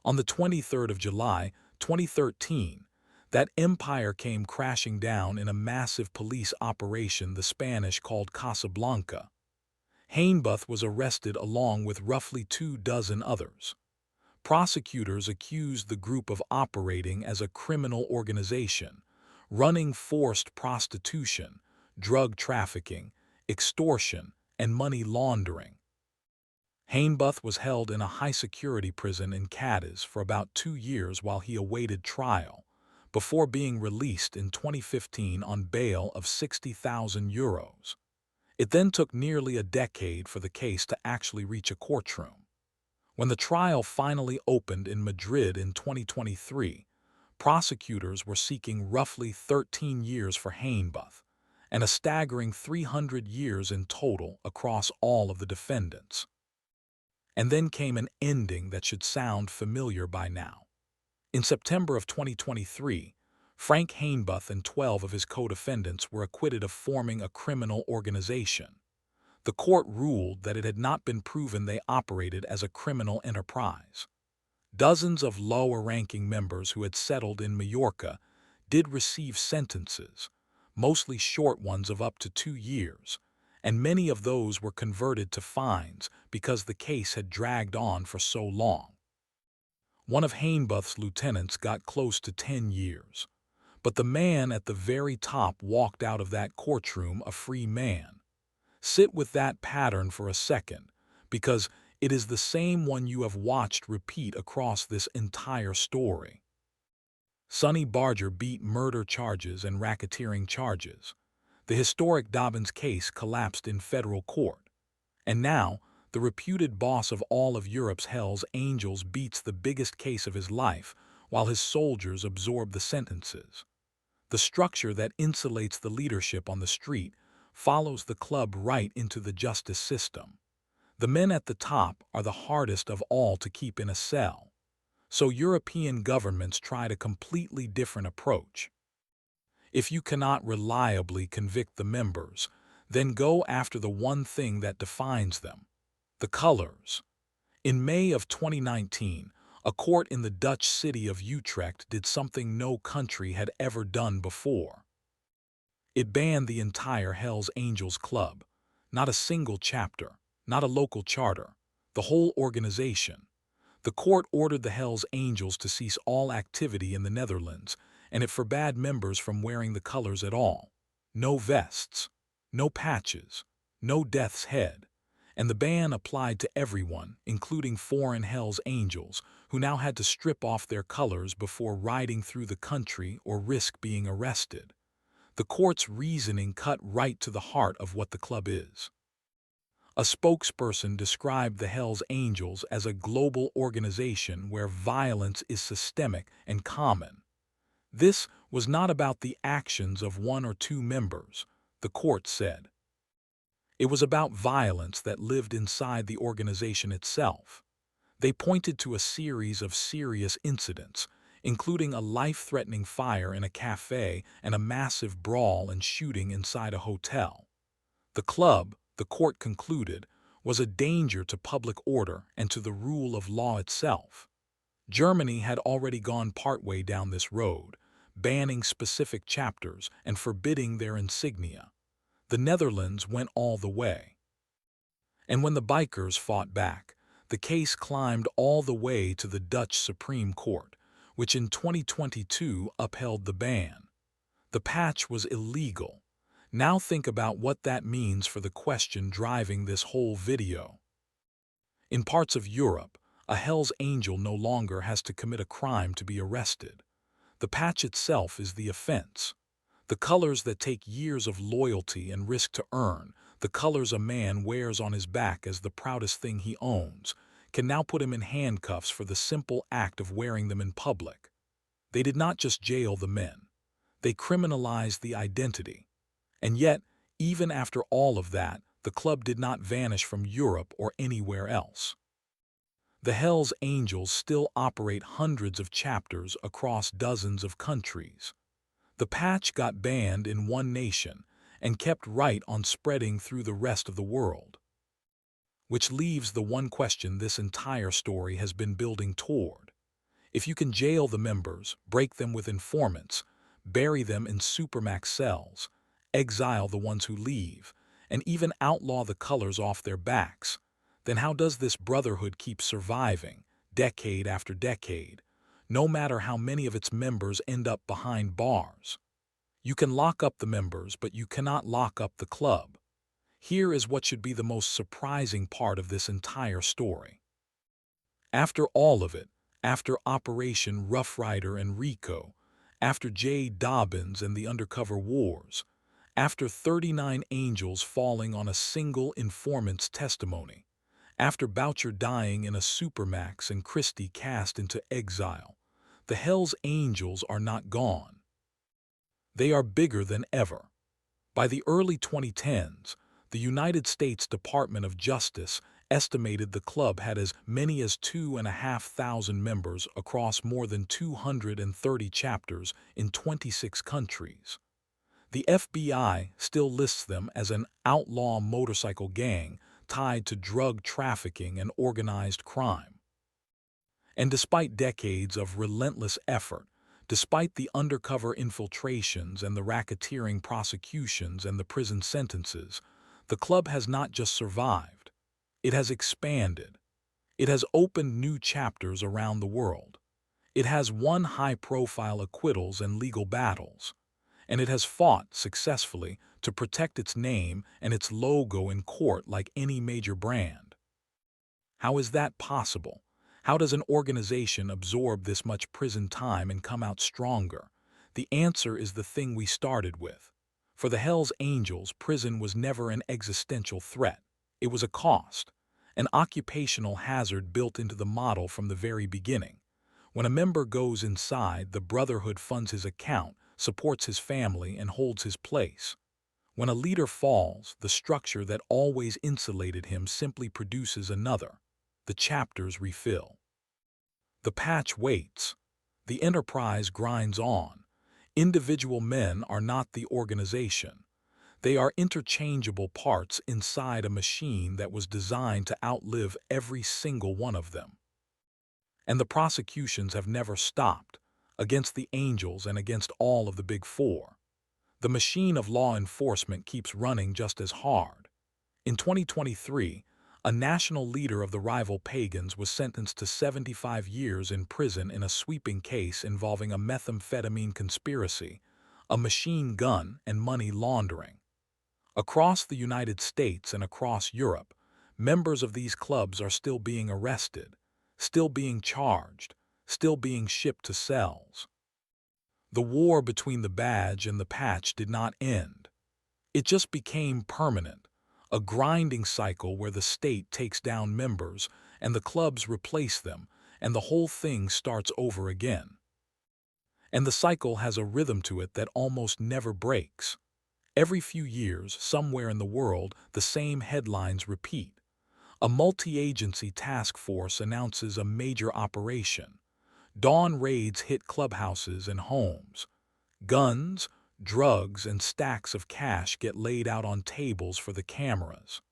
On the 23rd of July, 2013, that empire came crashing down in a massive police operation the Spanish called Casablanca. Hainbuth was arrested along with roughly 24 others. Prosecutors accused the group of operating as a criminal organization, running forced prostitution, drug trafficking, extortion, and money laundering. Hainbuth was held in a high-security prison in Cadiz for about 2 years while he awaited trial, before being released in 2015 on bail of €60,000. It then took nearly a decade for the case to actually reach a courtroom. When the trial finally opened in Madrid in 2023, prosecutors were seeking roughly 13 years for Hainbuth, and a staggering 300 years in total across all of the defendants. And then came an ending that should sound familiar by now. In September of 2023, Frank Hainbuth and 12 of his co-defendants were acquitted of forming a criminal organization. The court ruled that it had not been proven they operated as a criminal enterprise. Dozens of lower-ranking members who had settled in Majorca did receive sentences, mostly short ones of up to 2 years, and many of those were converted to fines because the case had dragged on for so long. One of Hainbuth's lieutenants got close to 10 years, but the man at the very top walked out of that courtroom a free man. Sit with that pattern for a second, because it is the same one you have watched repeat across this entire story. Sonny Barger beat murder charges and racketeering charges. The historic Dobbins case collapsed in federal court. And now, the reputed boss of all of Europe's Hells Angels beats the biggest case of his life while his soldiers absorb the sentences. The structure that insulates the leadership on the street follows the club right into the justice system. The men at the top are the hardest of all to keep in a cell. So European governments tried a completely different approach. If you cannot reliably convict the members, then go after the one thing that defines them: the colors. In May of 2019, a court in the Dutch city of Utrecht did something no country had ever done before. It banned the entire Hells Angels Club, not a single chapter, not a local charter, the whole organization. The court ordered the Hells Angels to cease all activity in the Netherlands, and it forbade members from wearing the colors at all. No vests, no patches, no death's head. And the ban applied to everyone, including foreign Hells Angels, who now had to strip off their colors before riding through the country or risk being arrested. The court's reasoning cut right to the heart of what the club is. A spokesperson described the Hells Angels as a global organization where violence is systemic and common. This was not about the actions of 1 or 2 members, the court said. It was about violence that lived inside the organization itself. They pointed to a series of serious incidents, including a life-threatening fire in a cafe and a massive brawl and shooting inside a hotel. The club, the court concluded, was a danger to public order and to the rule of law itself. Germany had already gone partway down this road, banning specific chapters and forbidding their insignia. The Netherlands went all the way. And when the bikers fought back, the case climbed all the way to the Dutch Supreme Court, which in 2022 upheld the ban. The patch was illegal. Now think about what that means for the question driving this whole video. In parts of Europe, a Hell's Angel no longer has to commit a crime to be arrested. The patch itself is the offense. The colors that take years of loyalty and risk to earn, the colors a man wears on his back as the proudest thing he owns, can now put him in handcuffs for the simple act of wearing them in public. They did not just jail the men. They criminalized the identity. And yet, even after all of that, the club did not vanish from Europe or anywhere else. The Hells Angels still operate hundreds of chapters across dozens of countries. The patch got banned in one nation and kept right on spreading through the rest of the world. Which leaves the one question this entire story has been building toward. If you can jail the members, break them with informants, bury them in supermax cells, exile the ones who leave, and even outlaw the colors off their backs, then how does this brotherhood keep surviving, decade after decade, no matter how many of its members end up behind bars? You can lock up the members, but you cannot lock up the club. Here is what should be the most surprising part of this entire story. After all of it, after Operation Rough Rider and Rico, after J. Dobbins and the Undercover Wars, after 39 angels falling on a single informant's testimony, after Boucher dying in a supermax and Christie cast into exile, the Hells Angels are not gone. They are bigger than ever. By the early 2010s, the United States Department of Justice estimated the club had as many as 2,500 members across more than 230 chapters in 26 countries. The FBI still lists them as an outlaw motorcycle gang tied to drug trafficking and organized crime. And despite decades of relentless effort, despite the undercover infiltrations and the racketeering prosecutions and the prison sentences, the club has not just survived. It has expanded. It has opened new chapters around the world. It has won high-profile acquittals and legal battles. And it has fought successfully to protect its name and its logo in court like any major brand. How is that possible? How does an organization absorb this much prison time and come out stronger? The answer is the thing we started with. For the Hells Angels, prison was never an existential threat. It was a cost, an occupational hazard built into the model from the very beginning. When a member goes inside, the Brotherhood funds his account, supports his family, and holds his place. When a leader falls, the structure that always insulated him simply produces another. The chapters refill. The patch waits. The enterprise grinds on. Individual men are not the organization. They are interchangeable parts inside a machine that was designed to outlive every single one of them. And the prosecutions have never stopped, against the Angels and against all of the Big Four. The machine of law enforcement keeps running just as hard. In 2023, a national leader of the rival pagans was sentenced to 75 years in prison in a sweeping case involving a methamphetamine conspiracy, a machine gun, and money laundering. Across the United States and across Europe, members of these clubs are still being arrested, still being charged, still being shipped to cells. The war between the badge and the patch did not end. It just became permanent, a grinding cycle where the state takes down members and the clubs replace them, and the whole thing starts over again. And the cycle has a rhythm to it that almost never breaks. Every few years, somewhere in the world, the same headlines repeat. A multi-agency task force announces a major operation. Dawn raids hit clubhouses and homes. Guns, Drugs and stacks of cash get laid out on tables for the cameras.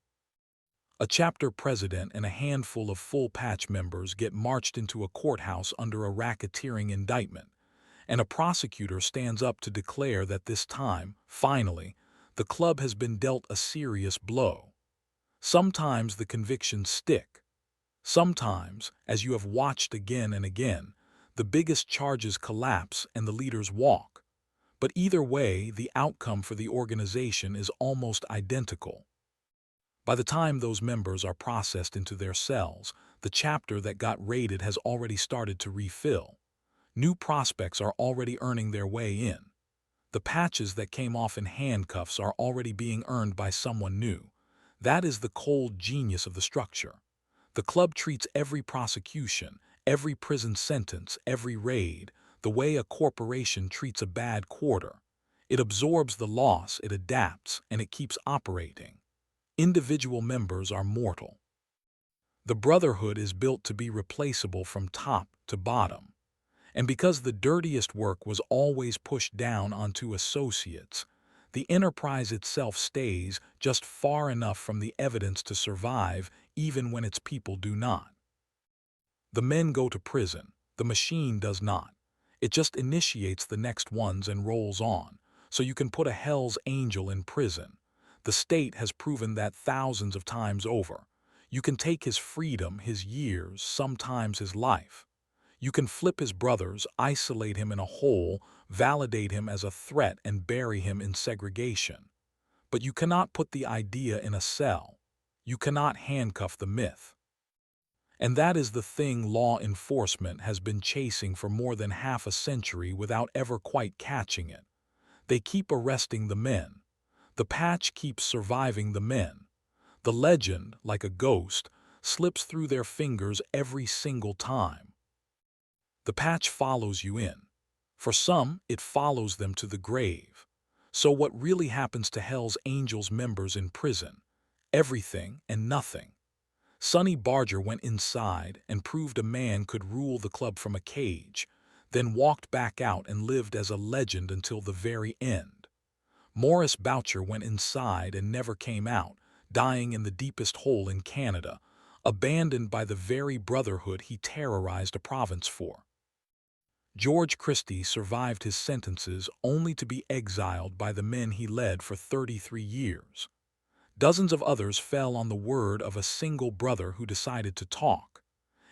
A chapter president and a handful of full patch members get marched into a courthouse under a racketeering indictment, and a prosecutor stands up to declare that this time, finally, the club has been dealt a serious blow. Sometimes the convictions stick. Sometimes, as you have watched again and again, the biggest charges collapse and the leaders walk. But either way, the outcome for the organization is almost identical. By the time those members are processed into their cells, the chapter that got raided has already started to refill. New prospects are already earning their way in. The patches that came off in handcuffs are already being earned by someone new. That is the cold genius of the structure. The club treats every prosecution, every prison sentence, every raid, the way a corporation treats a bad quarter. It absorbs the loss, it adapts, and it keeps operating. Individual members are mortal. The Brotherhood is built to be replaceable from top to bottom. And because the dirtiest work was always pushed down onto associates, the enterprise itself stays just far enough from the evidence to survive even when its people do not. The men go to prison, the machine does not. It just initiates the next ones and rolls on, so you can put a Hell's Angel in prison. The state has proven that thousands of times over. You can take his freedom, his years, sometimes his life. You can flip his brothers, isolate him in a hole, validate him as a threat, and bury him in segregation. But you cannot put the idea in a cell. You cannot handcuff the myth. And that is the thing law enforcement has been chasing for more than half a century without ever quite catching it. They keep arresting the men. The patch keeps surviving the men. The legend, like a ghost, slips through their fingers every single time. The patch follows you in. For some, it follows them to the grave. So what really happens to Hell's Angels members in prison? Everything and nothing. Sonny Barger went inside and proved a man could rule the club from a cage, then walked back out and lived as a legend until the very end. Morris Boucher went inside and never came out, dying in the deepest hole in Canada, abandoned by the very Brotherhood he terrorized a province for. George Christie survived his sentences only to be exiled by the men he led for 33 years. Dozens of others fell on the word of a single brother who decided to talk.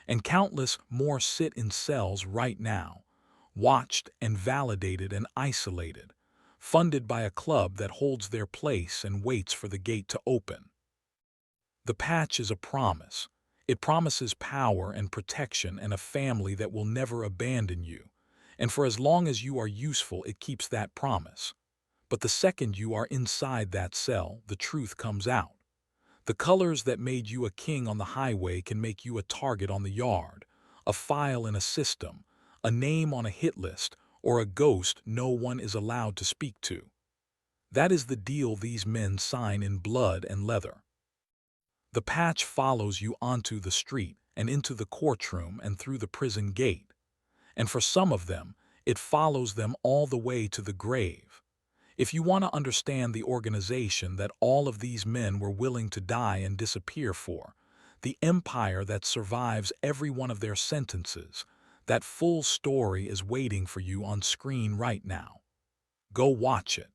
And countless more sit in cells right now, watched and validated and isolated, funded by a club that holds their place and waits for the gate to open. The patch is a promise. It promises power and protection and a family that will never abandon you. And for as long as you are useful, it keeps that promise. But the second you are inside that cell, the truth comes out. The colors that made you a king on the highway can make you a target on the yard, a file in a system, a name on a hit list, or a ghost no one is allowed to speak to. That is the deal these men sign in blood and leather. The patch follows you onto the street and into the courtroom and through the prison gate. And for some of them, it follows them all the way to the grave. If you want to understand the organization that all of these men were willing to die and disappear for, the empire that survives every one of their sentences, that full story is waiting for you on screen right now. Go watch it.